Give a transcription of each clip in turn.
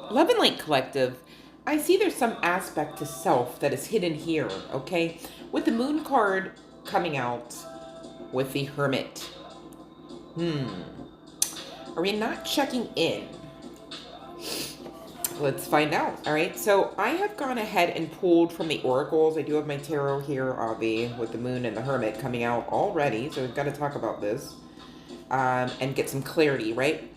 Love and Light Collective, I see there's some aspect to self that is hidden here, okay? With the Moon card coming out with the Hermit. Are we not checking in? Let's find out. All right, so I have gone ahead and pulled from the oracles. I do have my tarot here, Avi, with the Moon and the Hermit coming out already. So we've got to talk about this and get some clarity, right?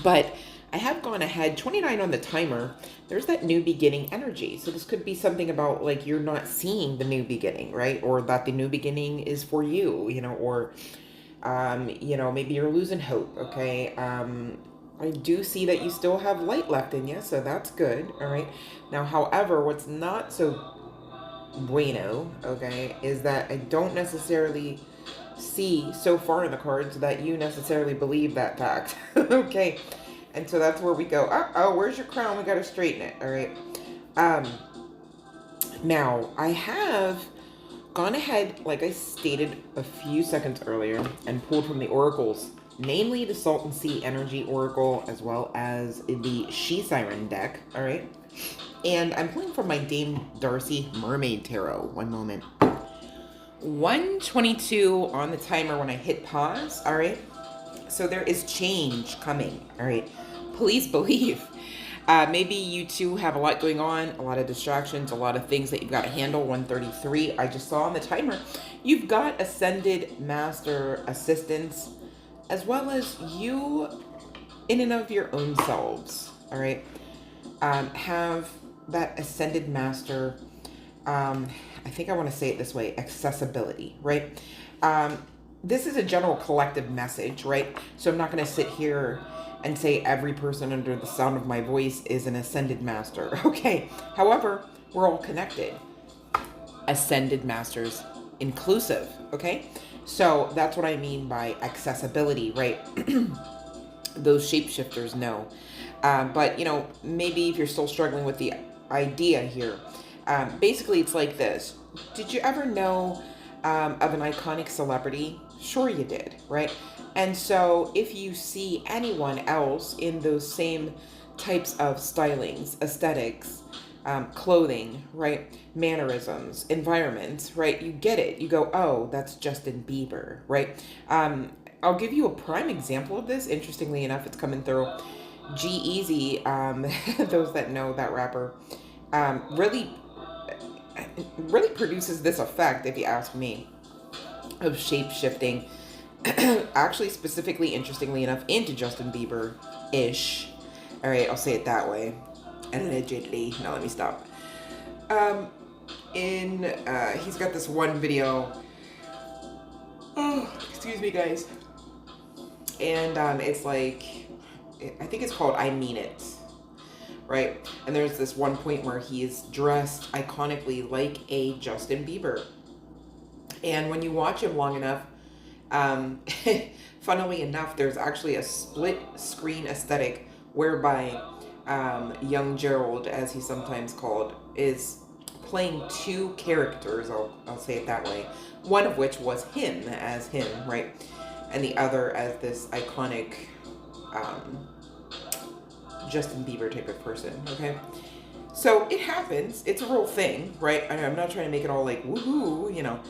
But I have gone ahead, 29 on the timer. There's that new beginning energy. So this could be something about like you're not seeing the new beginning, right? Or that the new beginning is for you, you know, or, you know, maybe you're losing hope, okay? I do see that you still have light left in you, so that's good, all right? Now, however, what's not so bueno, okay, is that I don't necessarily see so far in the cards that you necessarily believe that fact, okay? And so that's where we go, oh, where's your crown? We got to straighten it, all right? Now, I have gone ahead, like I stated a few seconds earlier, and pulled from the oracles, namely the Salt and Sea Energy Oracle, as well as the She Siren deck, all right? And I'm pulling from my Dame Darcy Mermaid Tarot. One moment. 122 on the timer when I hit pause, all right? So there is change coming, all right? Please believe. Maybe you two have a lot going on, a lot of distractions, a lot of things that you've got to handle. 133, I just saw on the timer. You've got Ascended Master Assistance, as well as you in and of your own selves, all right, have that Ascended Master, I think I want to say it this way, accessibility, right? This is a general collective message, right? So I'm not going to sit here and say every person under the sound of my voice is an Ascended Master, okay? However, we're all connected. Ascended Masters inclusive, okay? So that's what I mean by accessibility, right? Those shapeshifters know. But, you know, maybe if you're still struggling with the idea here, basically it's like this. Did you ever know of an iconic celebrity? Sure you did, right? And so if you see anyone else in those same types of stylings, aesthetics, clothing, right, mannerisms, environments, right, you get it. You go, oh, that's Justin Bieber, right? I'll give you a prime example of this. Interestingly enough, it's coming through. G-Eazy, those that know that rapper, really produces this effect, if you ask me, of shape-shifting. Actually, specifically, interestingly enough, into Justin Bieber-ish. All right, I'll say it that way. Allegedly. No, let me stop. He's got this one video. Oh, excuse me, guys. And it's like, I think it's called I Mean It, right? And there's this one point where he is dressed iconically like a Justin Bieber. And when you watch him long enough, funnily enough, there's actually a split screen aesthetic whereby young Gerald, as he's sometimes called, is playing two characters, I'll say it that way. One of which was him as him, right? And the other as this iconic Justin Bieber type of person, okay? So it happens. It's a real thing, right? I'm not trying to make it all like woohoo, you know.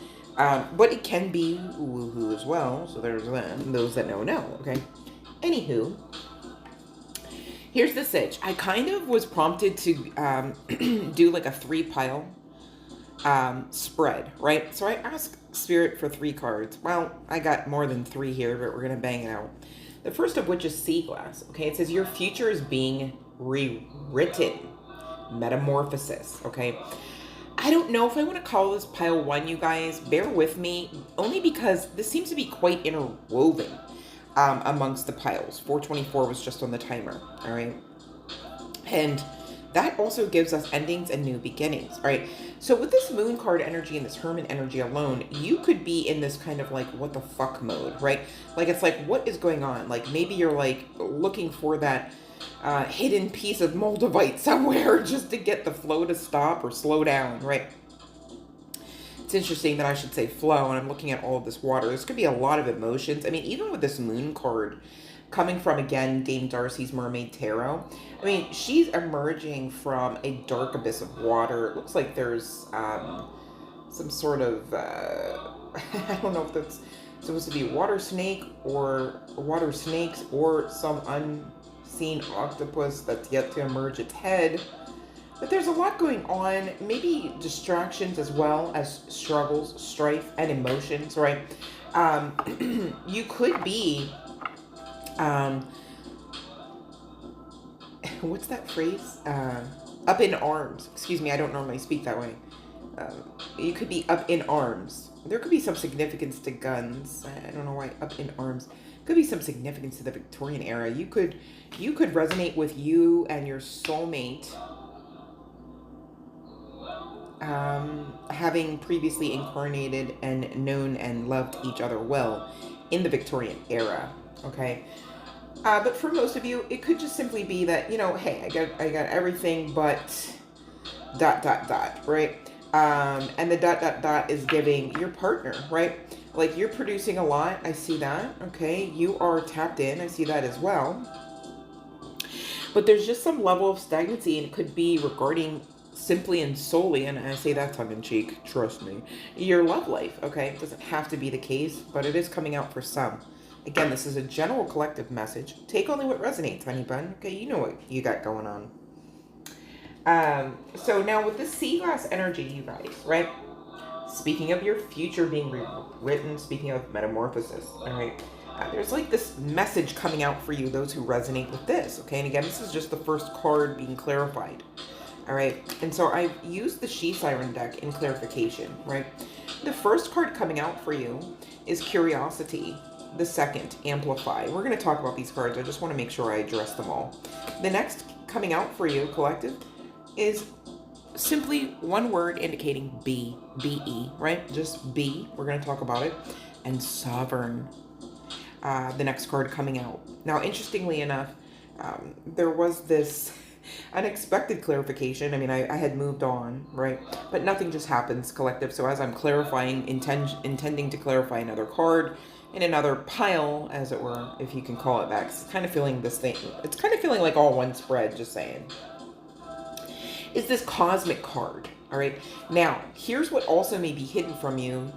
But it can be woohoo as well. So there's them. Those that know, okay? Anywho, here's the sitch. I kind of was prompted to do like a 3-pile spread, right? So I asked Spirit for 3 cards. Well, I got more than 3 here, but we're going to bang it out. The first of which is Sea Glass, okay? It says your future is being rewritten. Metamorphosis, okay? I don't know if I want to call this pile 1, you guys. Bear with me, only because this seems to be quite interwoven amongst the piles. 424 was just on the timer, all right? And that also gives us endings and new beginnings, right? So with this moon card energy and this hermit energy alone, you could be in this kind of like, what the fuck mode, right? Like, it's like, what is going on? Like, maybe you're like looking for that hidden piece of moldavite somewhere just to get the flow to stop or slow down, right? It's interesting that I should say flow, and I'm looking at all of this water. There's going to be a lot of emotions. I mean, even with this moon card coming from, again, Dame Darcy's Mermaid Tarot, I mean, she's emerging from a dark abyss of water. It looks like there's some sort of, I don't know if that's supposed to be a water snake or water snakes or some unseen octopus that's yet to emerge its head. But there's a lot going on, maybe distractions as well as struggles, strife, and emotions, right? You could be, what's that phrase? Up in arms. Excuse me, I don't normally speak that way. You could be up in arms. There could be some significance to guns. I don't know why up in arms. Could be some significance to the Victorian era. You could resonate with you and your soulmate, having previously incarnated and known and loved each other well in the Victorian era, okay? But for most of you, it could just simply be that, you know, hey, I got everything but ... right? And the ... is giving your partner, right? Like, you're producing a lot. I see that, okay? You are tapped in. I see that as well. But there's just some level of stagnancy, and it could be regarding simply and solely, and I say that tongue-in-cheek, trust me, your love life, okay? It doesn't have to be the case, but it is coming out for some. Again, this is a general collective message. Take only what resonates, honey bun. Okay, you know what you got going on. So now with this sea glass energy, you guys, right? Speaking of your future being rewritten, speaking of metamorphosis, all right? There's like this message coming out for you, those who resonate with this, okay? And again, this is just the first card being clarified. All right, and so I've used the She Siren deck in clarification, right? The first card coming out for you is Curiosity. The second, Amplify. We're going to talk about these cards. I just want to make sure I address them all. The next coming out for you, Collective, is simply one word indicating be, B-E, right? Just be. We're going to talk about it. And Sovereign. The next card coming out. Now, interestingly enough, there was this unexpected clarification. I mean, I had moved on, right? But nothing just happens, Collective. So as I'm clarifying, intending to clarify another card in another pile, as it were, if you can call it that, it's kind of feeling this thing. It's kind of feeling like all one spread, just saying. Is this cosmic card, all right? Now, here's what also may be hidden from you,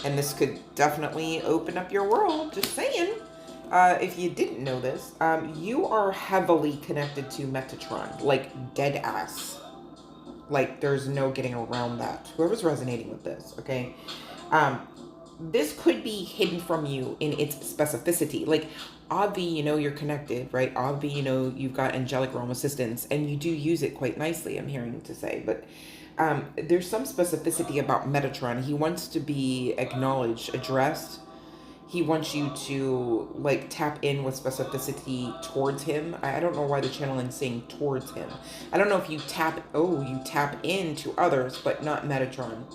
and this could definitely open up your world, just saying. If you didn't know this, you are heavily connected to Metatron, like dead ass. Like, there's no getting around that. Whoever's resonating with this, okay? This could be hidden from you in its specificity. Like, Obvi, you know you're connected, right? Obvi, you know you've got angelic realm assistance, and you do use it quite nicely, I'm hearing to say. But there's some specificity about Metatron. He wants to be acknowledged, addressed. He wants you to, like, tap in with specificity towards him. I don't know why the channeling's saying towards him. I don't know if you tap into others, but not Metatron.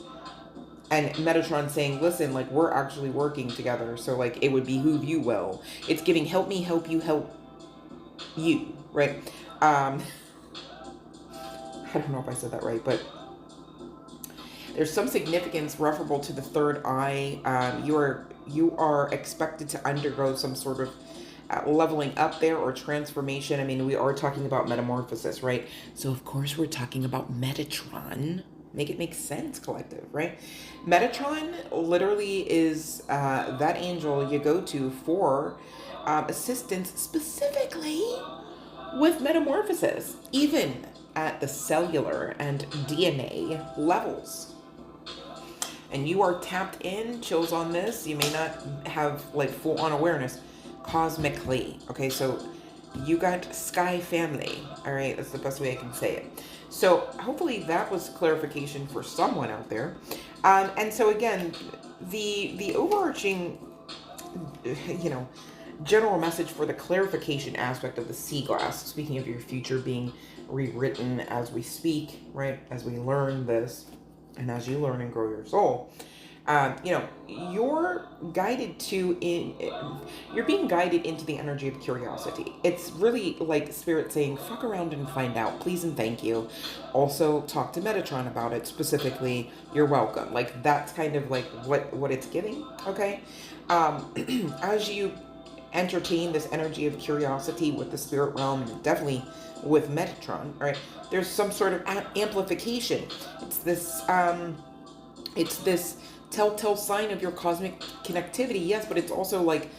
And Metatron saying, listen, like, we're actually working together, so, like, it would behoove you well. It's giving help me help you help you, right? I don't know if I said that right, but there's some significance referable to the third eye. You are expected to undergo some sort of leveling up there or transformation. I mean, we are talking about metamorphosis, right? So, of course, we're talking about Metatron. Make it make sense, Collective, right? Metatron literally is that angel you go to for assistance specifically with metamorphosis, even at the cellular and DNA levels. And you are tapped in, chills on this. You may not have like full on awareness cosmically. Okay, so you got Sky Family. All right, that's the best way I can say it. So hopefully that was clarification for someone out there. And so again, the overarching, you know, general message for the clarification aspect of the sea glass. Speaking of your future being rewritten as we speak, right? As we learn this, and as you learn and grow your soul, you know, you're guided you're being guided into the energy of curiosity. It's really like spirit saying, fuck around and find out, please and thank you. Also talk to Metatron about it specifically. You're welcome. Like, that's kind of like what it's giving. Okay. As you entertain this energy of curiosity with the spirit realm, and definitely with Metatron, all right, there's some sort of amplification. It's this telltale sign of your cosmic connectivity, yes, but it's also like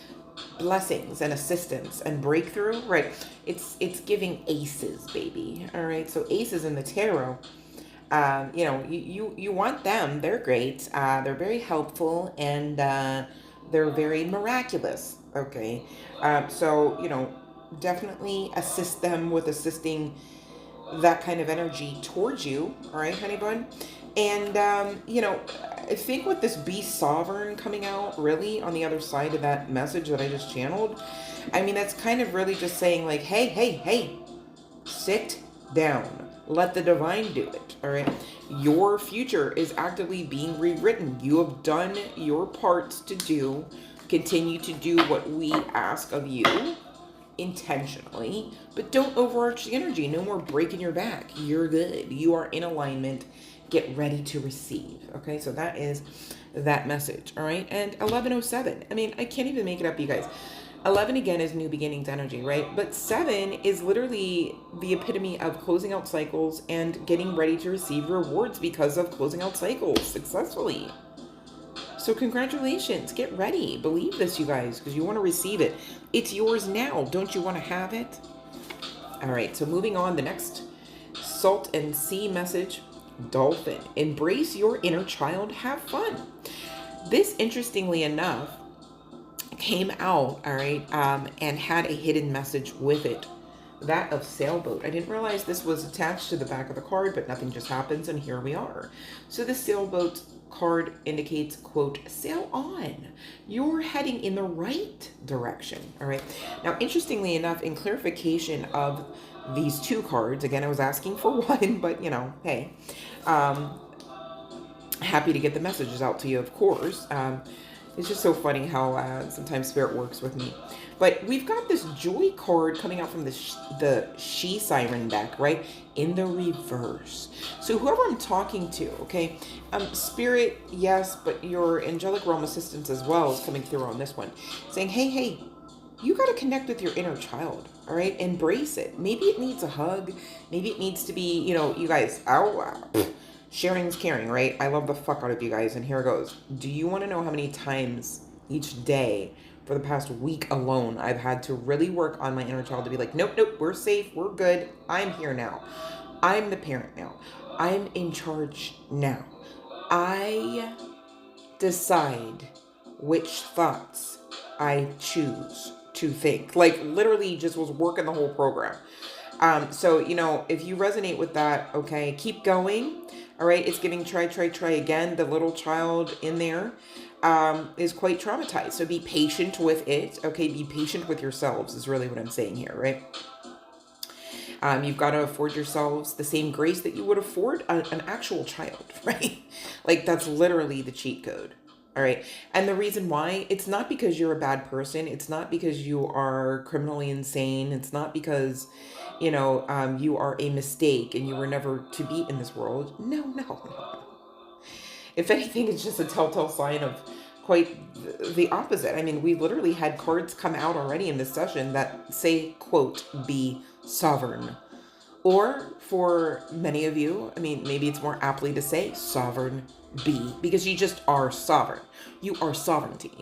blessings and assistance and breakthrough, right? It's giving aces, baby. All right, so aces in the tarot, you know, you want them. They're great. They're very helpful, and they're very miraculous. Okay, so you know, definitely assist them with assisting that kind of energy towards you. All right, honey bun. And you know, I think with this be sovereign coming out really on the other side of that message that I just channeled, I mean, that's kind of really just saying like, hey, hey, hey, sit down. Let the divine do it. All right. Your future is actively being rewritten. You have done your parts to do. Continue to do what we ask of you intentionally, but don't overarch the energy. No more breaking your back. You're good. You are in alignment. Get ready to receive. Okay, so that is that message. All right, and 1107. I mean, I can't even make it up, you guys. 11 again is new beginnings energy, right? But 7 is literally the epitome of closing out cycles and getting ready to receive rewards because of closing out cycles successfully. So congratulations. Get ready. Believe this, you guys, because you want to receive it. It's yours now. Don't you want to have it? All right, so moving on. The next salt and sea message. Dolphin. Embrace your inner child. Have fun. This, interestingly enough, came out, all right, and had a hidden message with it. That of sailboat. I didn't realize this was attached to the back of the card, but nothing just happens, and here we are. So the sailboat card indicates, quote, sail on. You're heading in the right direction. All right. Now, interestingly enough, in clarification of these two cards, again, I was asking for one, but you know, hey, happy to get the messages out to you, of course. It's just so funny how sometimes spirit works with me. But we've got this joy card coming out from the she siren deck, right? In the reverse. So whoever I'm talking to, okay, spirit, yes, but your angelic realm assistance as well is coming through on this one, saying, hey, hey, you got to connect with your inner child, all right? Embrace it. Maybe it needs a hug. Maybe it needs to be, you know, you guys, sharing's caring, right? I love the fuck out of you guys, and here it goes. Do you want to know how many times each day for the past week alone I've had to really work on my inner child to be like, nope, nope, we're safe, we're good, I'm here now. I'm the parent now. I'm in charge now. I decide which thoughts I choose to think. Like, literally just was working the whole program. So, you know, if you resonate with that, okay, keep going. All right, it's giving try again. The little child in there is quite traumatized. So be patient with it. Okay, be patient with yourselves is really what I'm saying here, right? You've got to afford yourselves the same grace that you would afford an actual child, right? Like, that's literally the cheat code. All right. And the reason why, it's not because you're a bad person. It's not because you are criminally insane. It's not because, you know, you are a mistake and you were never to be in this world. No. If anything, it's just a telltale sign of quite the opposite. I mean, we literally had cards come out already in this session that say, quote, be sovereign. Or for many of you, I mean, maybe it's more aptly to say sovereign be, because you just are sovereign. You are sovereignty.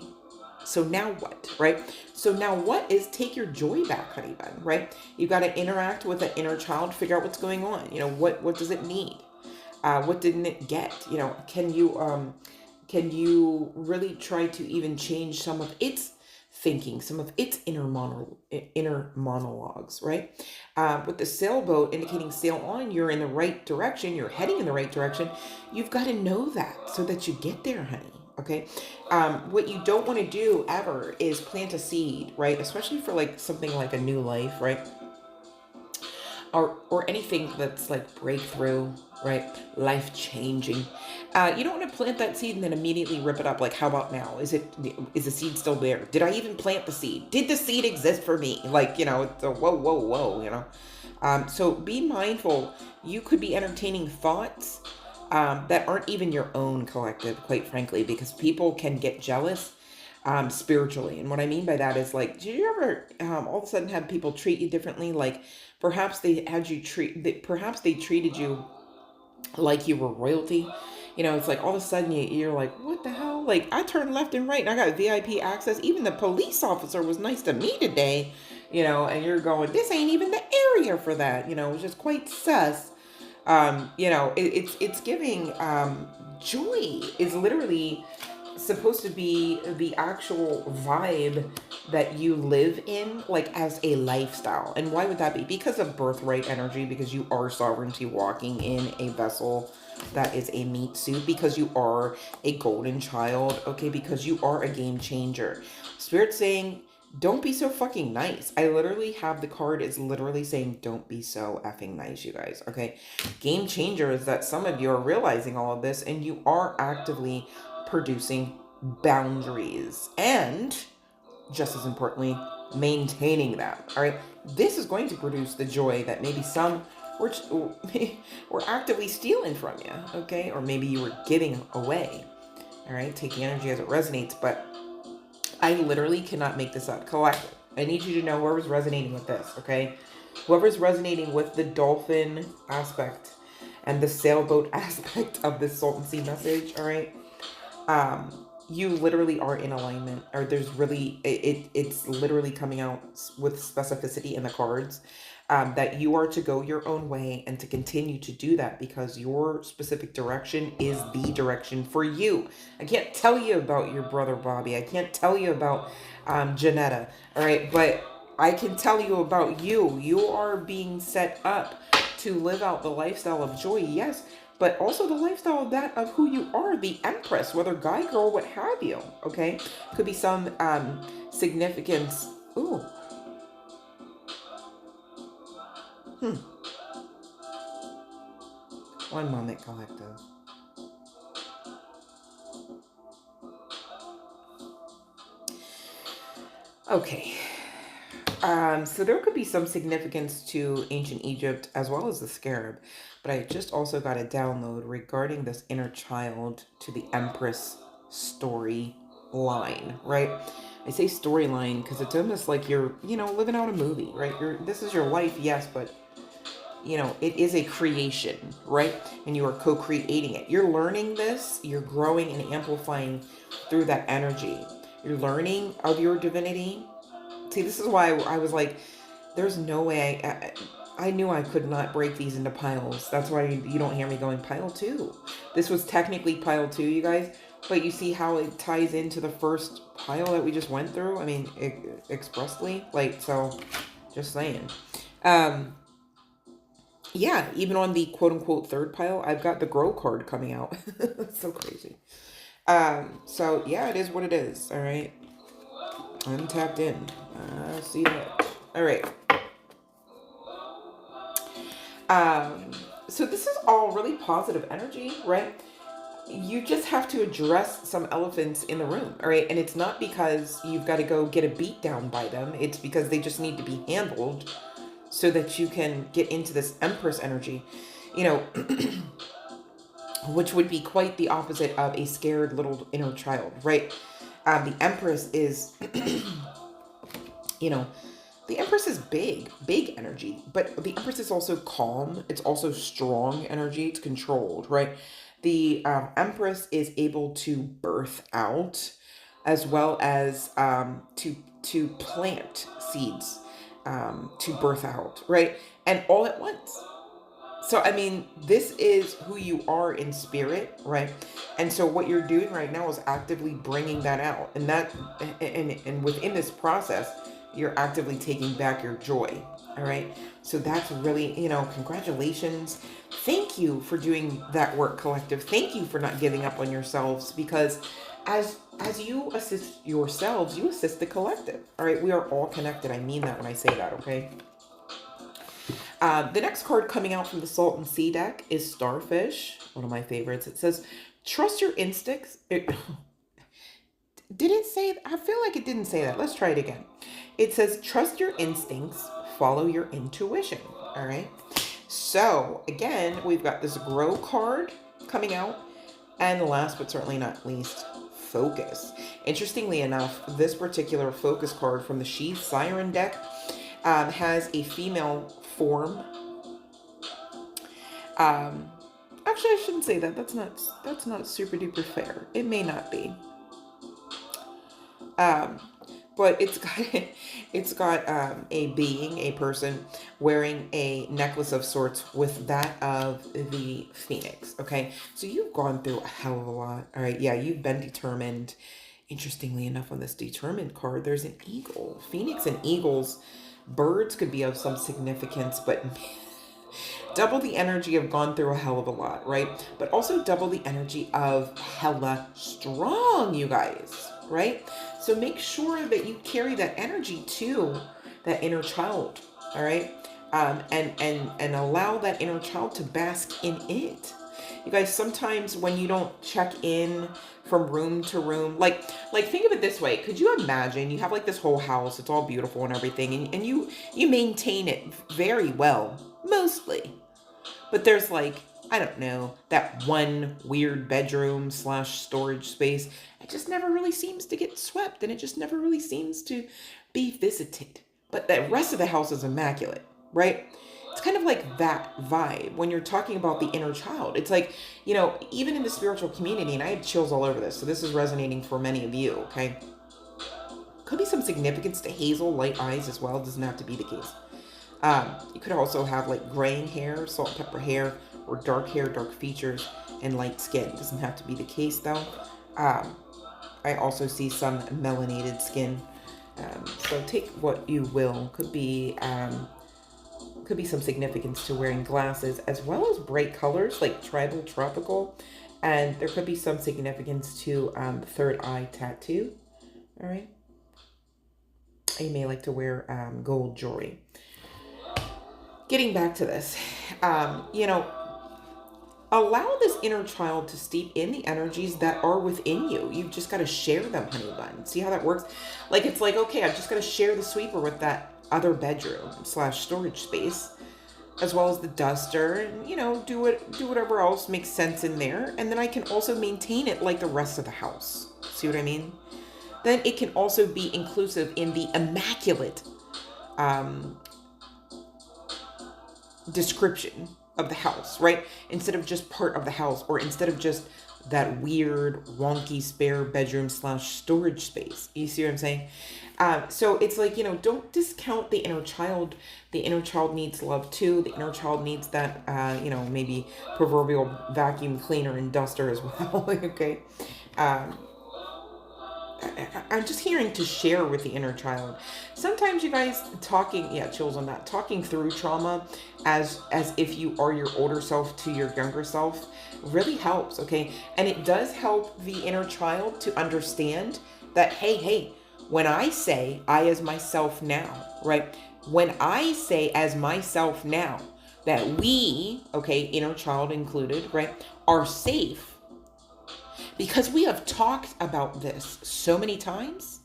So now what, right? So now what is take your joy back, honey bun, right? You got to interact with that inner child, figure out what's going on. You know, what does it need? What didn't it get? You know, can you really try to even change some of its thinking, some of its inner monologues, right? With the sailboat indicating sail on, you're in the right direction, you're heading in the right direction. You've got to know that so that you get there, honey. Okay. What you don't want to do ever is plant a seed, right? Especially for like something like a new life, right? Or anything that's like breakthrough, right? Life changing. You don't want to plant that seed and then immediately rip it up. Like, how about now? Is the seed still there? Did I even plant the seed? Did the seed exist for me? Like, it's a whoa, whoa, whoa. So be mindful. You could be entertaining thoughts that aren't even your own collective, quite frankly, because people can get jealous spiritually. And what I mean by that is, like, did you ever all of a sudden have people treat you differently? Like perhaps perhaps they treated you like you were royalty. It's like all of a sudden you're like, what the hell? Like, I turned left and right and I got VIP access. Even the police officer was nice to me today, and you're going, this ain't even the area for that. It was just quite sus. It's giving joy is literally supposed to be the actual vibe that you live in, like as a lifestyle. And why would that be? Because of birthright energy, because you are sovereignty walking in a vessel that is a meat suit, because you are a golden child, okay, because you are a game changer. Spirit saying, don't be so fucking nice. I literally have the card is literally saying, don't be so effing nice, you guys, okay? Game changer is that some of you are realizing all of this and you are actively producing boundaries and, just as importantly, maintaining them, all right? This is going to produce the joy that maybe some were actively stealing from you, okay? Or maybe you were giving away, all right? Taking energy as it resonates, but I literally cannot make this up. Collective, I need you to know whoever's resonating with this, okay? Whoever's resonating with the dolphin aspect and the sailboat aspect of this Saltancy message, all right? You literally are in alignment, or there's really, it's literally coming out with specificity in the cards, that you are to go your own way and to continue to do that because your specific direction is the direction for you. I can't tell you about your brother Bobby. I can't tell you about Janetta, all right? But I can tell you about you. You are being set up to live out the lifestyle of joy, yes, but also the lifestyle of that of who you are, the Empress, whether guy, girl, what have you, okay? Could be some significance. Ooh. One moment, collective. Okay. So there could be some significance to ancient Egypt as well as the scarab, but I just also got a download regarding this inner child to the Empress story line, right? I say storyline because it's almost like you're, living out a movie, right? This is your life, yes, but it is a creation, right? And you are co-creating it. You're learning this, you're growing and amplifying through that energy. You're learning of your divinity. See, this is why I was like, there's no way I knew I could not break these into piles. That's why you don't hear me going pile 2. This was technically pile 2, you guys, but you see how it ties into the first pile that we just went through? I mean, expressly, like, so just saying. Yeah, even on the quote-unquote third pile, I've got the grow card coming out. It's so crazy. So yeah, it is what it is, all right? I'm tapped in. See that. All right. So this is all really positive energy, right? You just have to address some elephants in the room, all right? And it's not because you've got to go get a beat down by them. It's because they just need to be handled so that you can get into this Empress energy, which would be quite the opposite of a scared little inner child, right? The Empress is, the Empress is big energy, but the Empress is also calm. It's also strong energy. It's controlled, right? The Empress is able to birth out as well as to plant seeds, to birth out, right? And all at once. So, I mean, this is who you are in spirit, right? And so what you're doing right now is actively bringing that out. And and within this process, you're actively taking back your joy, all right? So that's really, congratulations. Thank you for doing that work, collective. Thank you for not giving up on yourselves, because As you assist yourselves, you assist the collective. All right, we are all connected. I mean that when I say that. Okay. The next card coming out from the Salt and Sea deck is Starfish, one of my favorites. It says, "Trust your instincts." Did it say? I feel like it didn't say that. Let's try it again. It says, "Trust your instincts, follow your intuition." All right. So again, we've got this Grow card coming out, and last but certainly not least, Focus. Interestingly enough, this particular Focus card from the She Siren deck has a female form. Actually, I shouldn't say that. That's not super duper fair. It may not be. But it's got a being, a person wearing a necklace of sorts with that of the Phoenix. Okay, so you've gone through a hell of a lot. All right, yeah, you've been determined. Interestingly enough, on this determined card, there's an eagle. Phoenix and eagles, birds could be of some significance, but double the energy of gone through a hell of a lot, right? But also double the energy of hella strong, you guys, right? So make sure that you carry that energy to that inner child, all right? And allow that inner child to bask in it. You guys, sometimes when you don't check in from room to room, like think of it this way. Could you imagine you have like this whole house, it's all beautiful and everything, and you maintain it very well, mostly. But there's like, I don't know, that one weird bedroom / storage space. It just never really seems to get swept, and it just never really seems to be visited. But the rest of the house is immaculate, right? It's kind of like that vibe when you're talking about the inner child. It's like, you know, even in the spiritual community, and I have chills all over this, so this is resonating for many of you, okay? Could be some significance to hazel, light eyes as well. It doesn't have to be the case. You could also have like graying hair, salt and pepper hair, or dark hair, dark features, and light skin. It doesn't have to be the case though. I also see some melanated skin. So take what you will. Could be some significance to wearing glasses, as well as bright colors like tribal, tropical, and there could be some significance to third eye tattoo. All right. You may like to wear gold jewelry. Getting back to this, you know, allow this inner child to steep in the energies that are within you. You've just got to share them, honey bun. See how that works? Like, it's like, okay, I've just got to share the sweeper with that other bedroom / storage space, as well as the duster, and, you know, do whatever else makes sense in there. And then I can also maintain it like the rest of the house. See what I mean? Then it can also be inclusive in the immaculate description of the house, right? Instead of just part of the house, or instead of just that weird wonky spare bedroom / storage space. You see what I'm saying? So it's like, you know, don't discount the inner child. The inner child needs love too. The inner child needs that, you know, maybe proverbial vacuum cleaner and duster as well. Okay. I'm just hearing to share with the inner child. Sometimes you guys talking, yeah, chills on that, talking through trauma as if you are your older self to your younger self really helps, okay? And it does help the inner child to understand that, hey, when I say I as myself now, right? When I say as myself now that we, okay, inner child included, right, are safe, because we have talked about this so many times,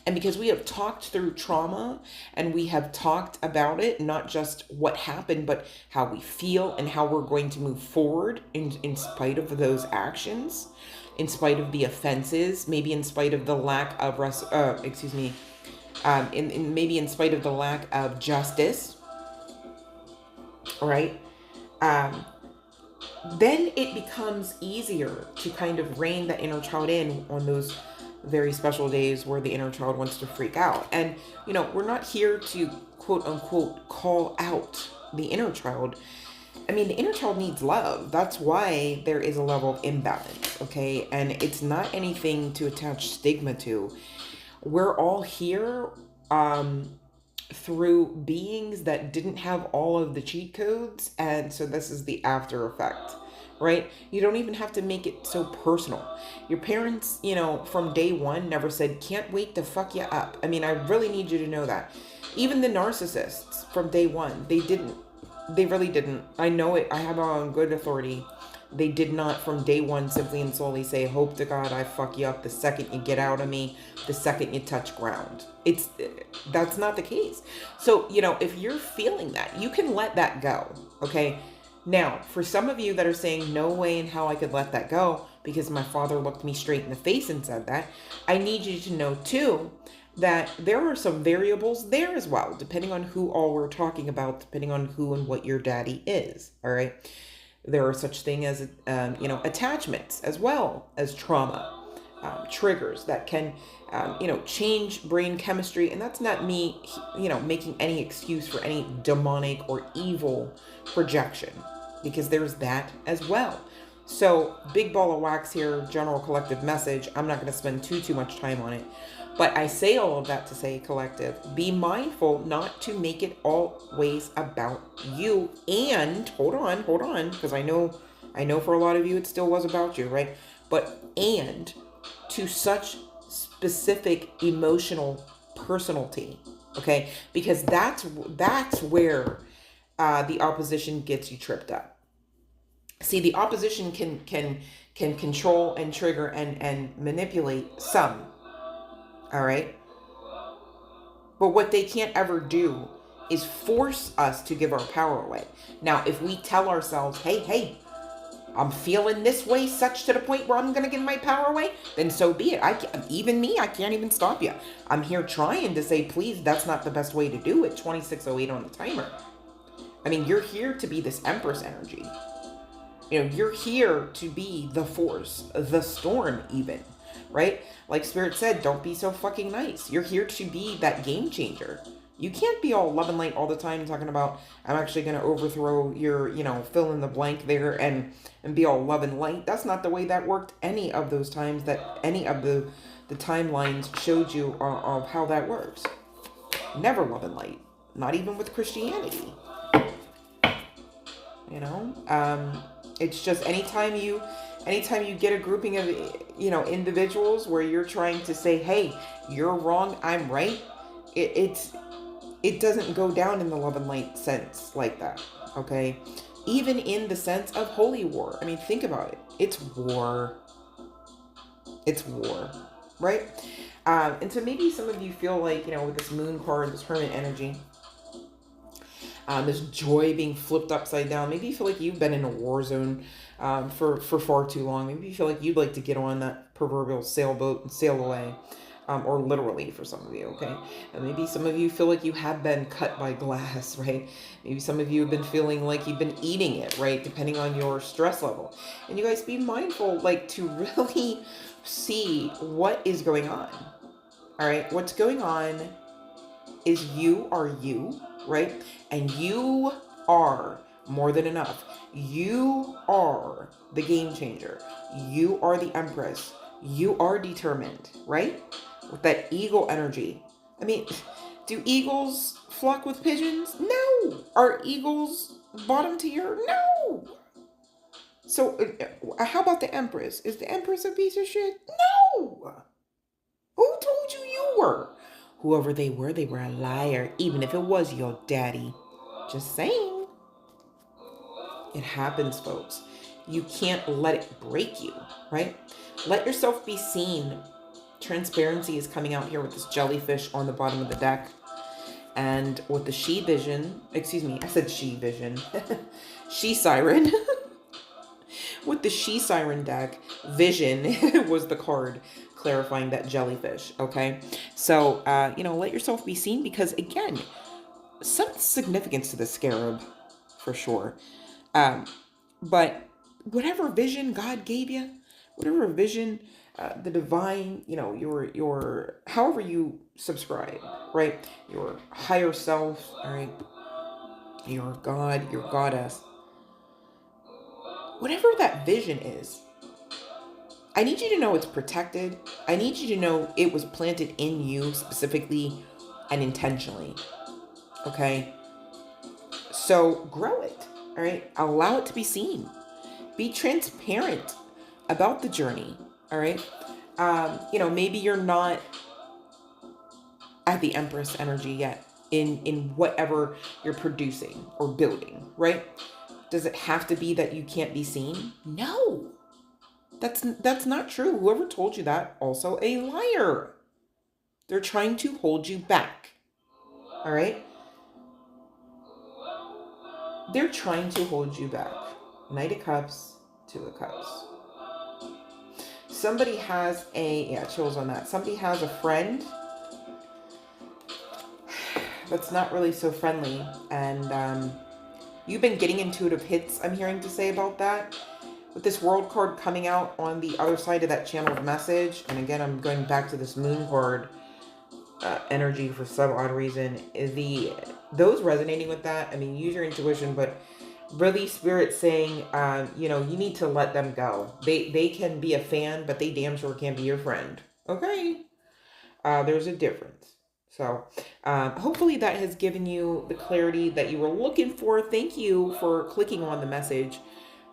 and because we have talked through trauma, and we have talked about it, not just what happened, but how we feel and how we're going to move forward in spite of those actions, in spite of the offenses, maybe in spite of the lack of maybe in spite of the lack of justice, right? Then it becomes easier to kind of rein that inner child in on those very special days where the inner child wants to freak out. And, you know, we're not here to quote unquote call out the inner child. I mean, the inner child needs love. That's why there is a level of imbalance, okay? And it's not anything to attach stigma to. We're all here through beings that didn't have all of the cheat codes, and so this is the after effect, right? You don't even have to make it so personal. Your parents, you know, from day one never said, can't wait to fuck you up. I mean, I really need you to know that. Even the narcissists from day one, they didn't. They really didn't. I know it. I have it on good authority. They did not from day one simply and solely say, hope to God I fuck you up the second you get out of me, the second you touch ground. That's not the case. So, you know, if you're feeling that, you can let that go. Okay. Now, for some of you that are saying, no way in hell I could let that go because my father looked me straight in the face and said that, I need you to know too that there are some variables there as well, depending on who all we're talking about, depending on who and what your daddy is. All right. There are such thing as, you know, attachments as well as trauma, triggers that can, you know, change brain chemistry. And that's not me, you know, making any excuse for any demonic or evil projection, because there's that as well. So big ball of wax here, general collective message. I'm not going to spend too much time on it. But I say all of that to say, collective, be mindful not to make it always about you. And hold on, because I know for a lot of you it still was about you, right? But and to such specific emotional personality, okay? Because that's where the opposition gets you tripped up. See, the opposition can control and trigger and manipulate some. All right. But what they can't ever do is force us to give our power away. Now, if we tell ourselves, hey, I'm feeling this way, such to the point where I'm going to give my power away, then so be it. I can't even stop you. I'm here trying to say, please, that's not the best way to do it. 2608 on the timer. I mean, you're here to be this Empress energy. You know, you're here to be the force, the storm even. Right? Like Spirit said, don't be so fucking nice. You're here to be that game changer. You can't be all love and light all the time talking about, I'm actually going to overthrow your, you know, fill in the blank there and be all love and light. That's not the way that worked any of those times that any of the timelines showed you of how that works. Never love and light. Not even with Christianity. You know? It's just anytime you get a grouping of, you know, individuals where you're trying to say, hey, you're wrong, I'm right, it doesn't go down in the love and light sense like that, okay? Even in the sense of holy war. I mean, think about it. It's war. It's war, right? And so maybe some of you feel like, you know, with this moon card, this hermit energy, this joy being flipped upside down. Maybe you feel like you've been in a war zone for far too long. Maybe you feel like you'd like to get on that proverbial sailboat and sail away, or literally for some of you, okay? And maybe some of you feel like you have been cut by glass, right? Maybe some of you have been feeling like you've been eating it, right? Depending on your stress level. And you guys be mindful, like, to really see what is going on, all right? What's going on is you are you, right? And you are more than enough. You are the game changer. You are the Empress. You are determined, right? With that eagle energy. I mean, do eagles flock with pigeons? No. Are eagles bottom tier? No. So how about the Empress? Is the Empress a piece of shit? No. Who told you were? Whoever they were a liar, even if it was your daddy. Just saying. It happens, folks. You can't let it break you, right? Let yourself be seen. Transparency is coming out here with this jellyfish on the bottom of the deck. And with the she vision, excuse me, I said she vision. She siren. With the she siren deck, vision was the card clarifying that jellyfish, okay? So, you know, let yourself be seen because, again, some significance to the scarab, for sure. But whatever vision God gave you, whatever vision, the divine, you know, your, however you subscribe, right? Your higher self, all right? Your God, your goddess. Whatever that vision is, I need you to know it's protected. I need you to know it was planted in you specifically and intentionally. Okay? So grow it. All right? Allow it to be seen. Be transparent about the journey. All right. Maybe you're not at the Empress energy yet in whatever you're producing or building, right? Does it have to be that you can't be seen? No. That's not true. Whoever told you that, also a liar. They're trying to hold you back. All right? They're trying to hold you back. Knight of Cups, Two of Cups. Somebody has chills on that. Somebody has a friend that's not really so friendly, and you've been getting intuitive hits, I'm hearing to say about that. With this World card coming out on the other side of that channeled message, and again, I'm going back to this Moon card energy for some odd reason. Those resonating with that, I mean, use your intuition, but really Spirit saying, you need to let them go. They can be a fan, but they damn sure can't be your friend. Okay? There's a difference. So hopefully that has given you the clarity that you were looking for. Thank you for clicking on the message.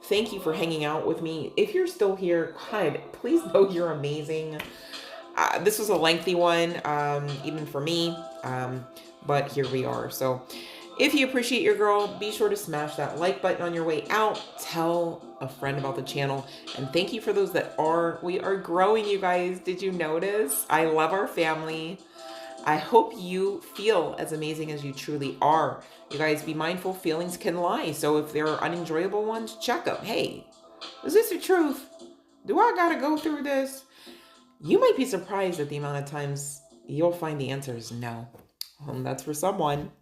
Thank you for hanging out with me. If you're still here, God, please know you're amazing. This was a lengthy one, even for me, but here we are. So if you appreciate your girl, be sure to smash that like button on your way out. Tell a friend about the channel. And thank you for those that are. We are growing, you guys. Did you notice? I love our family. I hope you feel as amazing as you truly are. You guys, be mindful, feelings can lie. So if there are unenjoyable ones, check them. Hey, is this the truth? Do I gotta go through this? You might be surprised at the amount of times you'll find the answer is no. That's for someone.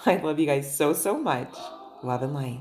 I love you guys so, so much. Love and light.